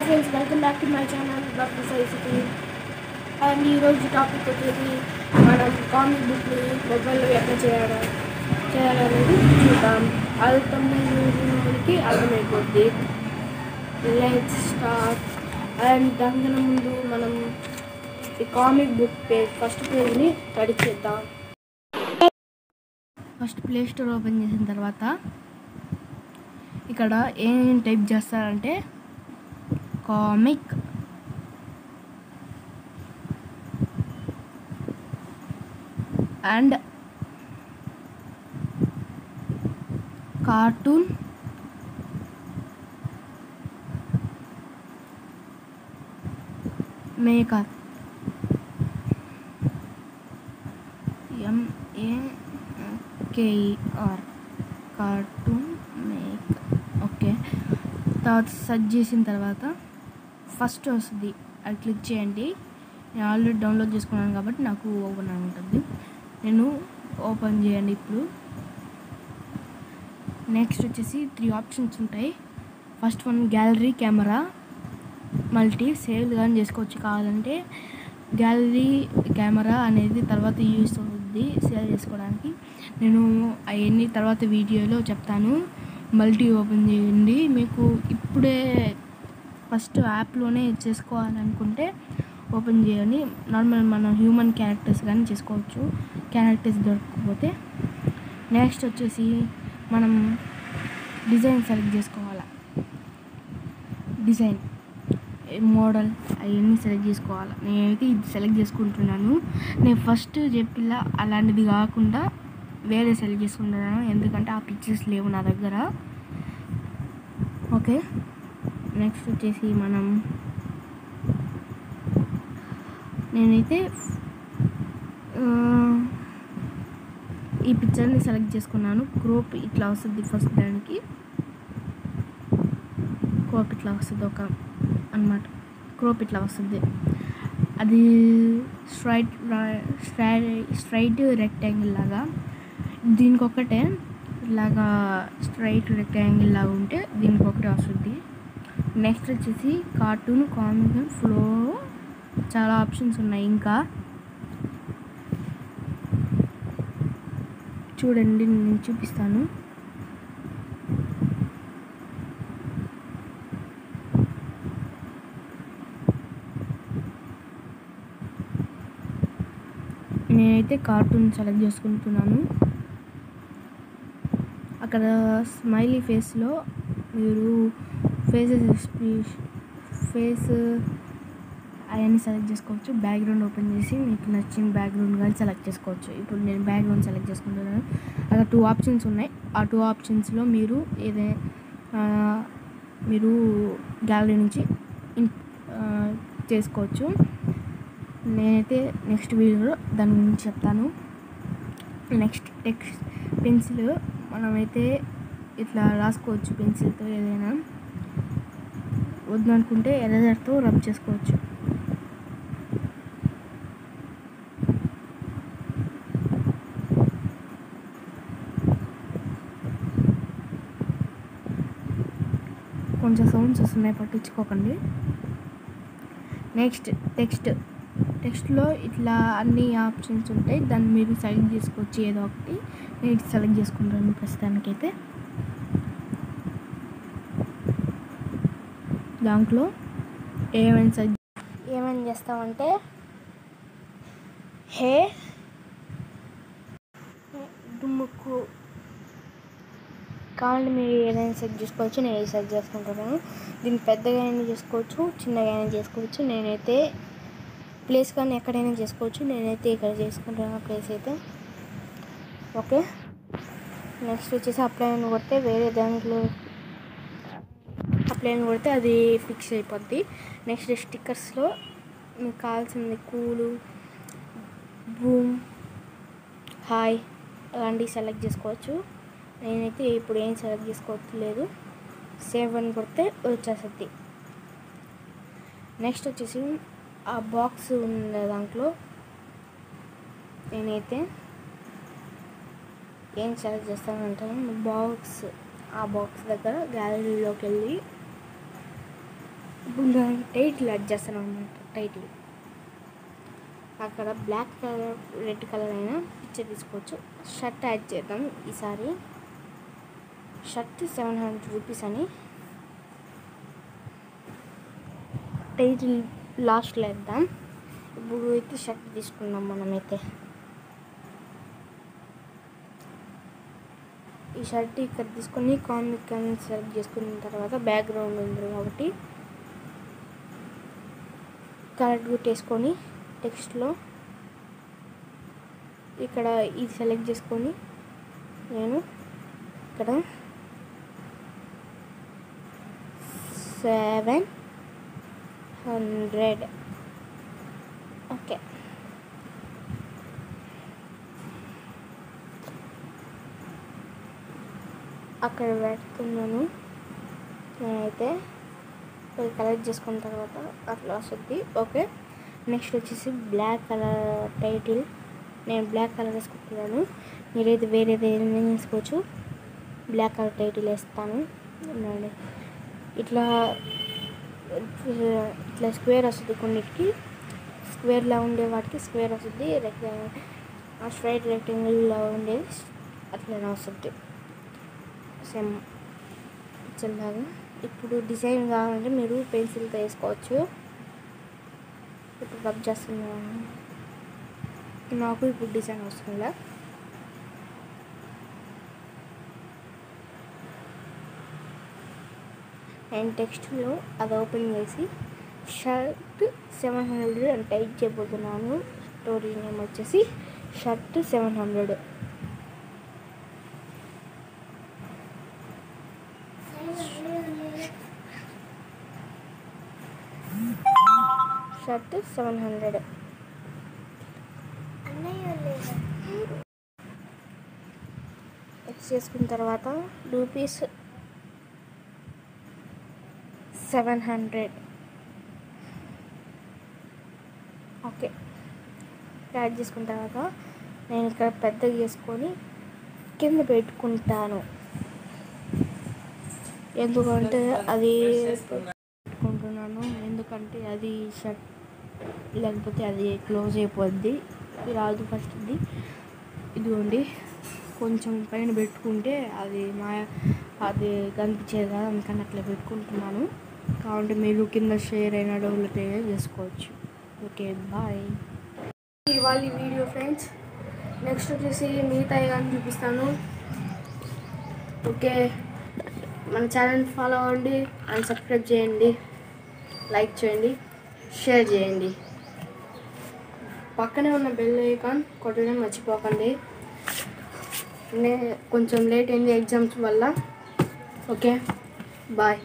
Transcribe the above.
Friends, welcome back to my channel doctor సైసిటీ. And ఈరోజు topic వచ్చేసి మనం కామిక్ బుక్ని మొబైల్లో ఎట్లా చేయాలనేది చూద్దాం. అర్థమైనకి అర్థమైపోద్ది. Let's start. అండ్ దానికన్నా ముందు మనం ఈ కామిక్ బుక్ పేజ్ ఫస్ట్ పేజ్ని స్టడీ చేద్దాం. ఫస్ట్ ప్లే స్టోర్ ఓపెన్ చేసిన తర్వాత ఇక్కడ ఏం టైప్ చేస్తారంటే comic and cartoon maker MAKER cartoon maker. Okay, తర్వాత సెర్చ్ చేసిన తర్వాత ఫస్ట్ వస్తుంది, అది క్లిక్ చేయండి. నేను ఆల్రెడీ డౌన్లోడ్ చేసుకున్నాను కాబట్టి నాకు ఓపెన్ అని ఉంటుంది. నేను ఓపెన్ చేయండి. ఇప్పుడు నెక్స్ట్ వచ్చేసి 3 ఆప్షన్స్ ఉంటాయి. First one gallery, camera, multi. Save కానీ చేసుకోవచ్చు కావాలంటే. గ్యాలరీ, కెమెరా అనేది తర్వాత యూస్ అవుతుంది సేవ్ చేసుకోవడానికి. నేను అవన్నీ తర్వాత వీడియోలో చెప్తాను. మల్టీ ఓపెన్ చేయండి. మీకు ఇప్పుడే ఫస్ట్ యాప్లోనే చేసుకోవాలనుకుంటే ఓపెన్ చేయండి. నార్మల్ మనం హ్యూమన్ క్యారెక్టర్స్ కానీ చేసుకోవచ్చు, క్యారెక్టర్స్ దొరకకపోతే. నెక్స్ట్ వచ్చేసి మనం డిజైన్ సెలెక్ట్ చేసుకోవాలి. డిజైన్, మోడల్ అవన్నీ సెలెక్ట్ చేసుకోవాలి. నేనైతే ఇది సెలెక్ట్ చేసుకుంటున్నాను. నేను ఫస్ట్ చెప్పిలా అలాంటిది కాకుండా వేరే సెలెక్ట్ చేసుకుంటున్నాను, ఎందుకంటే ఆ పిక్చర్స్ లేవు నా దగ్గర. ఓకే, నెక్స్ట్ వచ్చేసి నేనైతే ఈ పిక్చర్ని సెలెక్ట్ చేసుకున్నాను. క్రోప్ ఇట్లా వస్తుంది. ఫస్ట్ దానికి క్రోప్ ఇట్లా వస్తుంది అన్నమాట. క్రోప్ ఇట్లా వస్తుంది. అది స్ట్రైట్ రెక్టాంగిల్ లాగా, దీనికొక్కటే ఇలాగా స్ట్రైట్ రెక్టాంగిల్ లాగా ఉంటే దీనికొకటే వస్తుంది. నెక్స్ట్ వచ్చేసి కార్టూన్, కామిక్, ఫ్లో, చాలా ఆప్షన్స్ ఉన్నాయి. ఇంకా చూడండి, నేను చూపిస్తాను. నేనైతే కార్టూన్ సెలెక్ట్ చేసుకుంటున్నాను. అక్కడ స్మైలీ ఫేస్లో మీరు ఫేస్ అవన్నీ సెలెక్ట్ చేసుకోవచ్చు. బ్యాక్గ్రౌండ్ ఓపెన్ చేసి మీకు నచ్చిన బ్యాక్గ్రౌండ్ కానీ సెలెక్ట్ చేసుకోవచ్చు. ఇప్పుడు నేను బ్యాక్గ్రౌండ్ సెలెక్ట్ చేసుకుంటున్నాను. అక్కడ 2 ఆప్షన్స్ ఉన్నాయి. ఆ 2 ఆప్షన్స్లో మీరు గ్యాలరీ నుంచి చేసుకోవచ్చు. నేనైతే నెక్స్ట్ వీడియోలో దాని గురించి చెప్తాను. నెక్స్ట్ టెక్స్ట్, పెన్సిల్ మనమైతే ఇట్లా రాసుకోవచ్చు. పెన్సిల్తో ఏదైనా వద్దనుకుంటే ఎరేజర్తో రబ్ చేసుకోవచ్చు. కొంచెం సౌండ్స్ వస్తున్నాయి, పట్టించుకోకండి. నెక్స్ట్ టెక్స్ట్లో ఇట్లా అన్ని ఆప్షన్స్ ఉంటాయి. దాన్ని మీరు సెలెక్ట్ చేసుకోవచ్చు ఏదో ఒకటి. నేను సెలెక్ట్ చేసుకుంటాను ప్రస్తుతానికైతే. దాంట్లో ఏమని చేస్తామంటే హే దుమ్ముకు కావాలంటే మీరు ఏదైనా సెట్ చేసుకోవచ్చు. నేను ఏది సెట్ చేసుకుంటున్నాను. దీన్ని పెద్దగా అయినా చేసుకోవచ్చు, చిన్నగా అయినా చేసుకోవచ్చు. నేనైతే ప్లేస్ కానీ ఎక్కడైనా చేసుకోవచ్చు. నేనైతే ఇక్కడ చేసుకుంటున్నాను ప్లేస్ అయితే. ఓకే, నెక్స్ట్ వచ్చేసి అప్లై అని కొడితే వేరే దాంట్లో అప్లై అని కొడితే అది ఫిక్స్ అయిపోద్ది. నెక్స్ట్ స్టిక్కర్స్లో మీకు కావాల్సింది కూలు, బూమ్, హాయ్ అలాంటివి సెలెక్ట్ చేసుకోవచ్చు. నేనైతే ఇప్పుడు ఏం సెలెక్ట్ చేసుకోవట్లేదు. సేవ్ అని కొడితే వచ్చేస్తుంది. నెక్స్ట్ వచ్చేసి ఆ బాక్స్ ఉన్న దాంట్లో నేనైతే ఏం సెలెక్ట్ చేస్తానంటే బాక్స్, ఆ బాక్స్ దగ్గర గ్యాలరీలోకి వెళ్ళి ఇప్పుడు నేను టైటిల్ యాడ్ చేస్తాను అనమాట. టైటిల్ అక్కడ బ్లాక్ కలర్ రెడ్ కలర్ అయినా పిక్చర్ తీసుకోవచ్చు. షర్ట్ యాడ్ చేద్దాం ఈసారి. షర్ట్ 700 రూపీస్ అని టైటిల్ లాస్ట్లో వేద్దాం. ఇప్పుడు అయితే షర్ట్ తీసుకున్నాం మనమైతే. ఈ షర్ట్ ఇక్కడ తీసుకొని కామిక్ అని సెలెక్ట్ చేసుకున్న తర్వాత బ్యాక్గ్రౌండ్ ఉంది కాబట్టి కరెక్ట్ కొట్టేసుకొని టెక్స్ట్లో ఇక్కడ ఇది సెలెక్ట్ చేసుకొని నేను ఇక్కడ 700 ఓకే. అక్కడ పెడుతున్నాను నేనైతే. కలెక్ట్ చేసుకున్న తర్వాత అట్లా వస్తుంది. ఓకే, నెక్స్ట్ వచ్చేసి బ్లాక్ కలర్ టైటిల్. నేను బ్లాక్ కలర్ వేసుకుంటున్నాను, మీరైతే వేరేది ఏదైనా వేసుకోవచ్చు. బ్లాక్ కలర్ టైటిల్ వేస్తాను. ఇట్లా ఇట్లా స్క్వేర్ వస్తుంది, కొన్నిటికి స్క్వేర్లా ఉండే వాటికి స్క్వేర్ వస్తుంది, స్ట్రైట్ రెక్టాంగిల్లో ఉండేది అట్లనే వస్తుంది సేమ్ చిన్నగా. ఇప్పుడు డిజైన్ కావాలంటే మీరు పెన్సిల్తో వేసుకోవచ్చు. ఇప్పుడు రబ్ చేస్తున్నాను, నాకు ఇప్పుడు డిజైన్ వస్తుందా. నేను టెక్స్ట్లో అది ఓపెన్ చేసి షర్ట్ 700 అని టైప్ చేయబోతున్నాను. స్టోరీ నేమ్ వచ్చేసి షర్ట్ 700. షర్ట్ 700 ఎక్స్ చేసుకున్న తర్వాత రూపీస్ 700 ఓకే. యాడ్ చేసుకున్న తర్వాత నేను ఇక్కడ పెద్దగా చేసుకొని కింద పెట్టుకుంటాను. ఎందుకంటే అది పెట్టుకుంటున్నాను, ఎందుకంటే అది షర్ట్ లేకపోతే అది క్లోజ్ అయిపోద్ది, రాదు ఫస్ట్. ఇదిగోండి, కొంచెం పైన పెట్టుకుంటే అది కనిపించేది కదా, అందుకని అట్లా పెట్టుకుంటున్నాను. కావాలంటే మీరు కింద షేర్ అయినా డౌన్లోడ్ చేసుకోవచ్చు. Okay, bye. ఇవాళ వీడియో ఫ్రెండ్స్. నెక్స్ట్ వచ్చేసి మిగతా కానీ చూపిస్తాను. ఓకే, మన ఛానల్ ఫాలో అవ్వండి అండ్ సబ్స్క్రైబ్ చేయండి, లైక్ చేయండి, షేర్ చేయండి. పక్కనే ఉన్న బెల్ ఐకాన్ కొట్టడం మర్చిపోకండి. కొంచెం లేట్ అయింది ఎగ్జామ్స్ వల్ల. Okay, bye.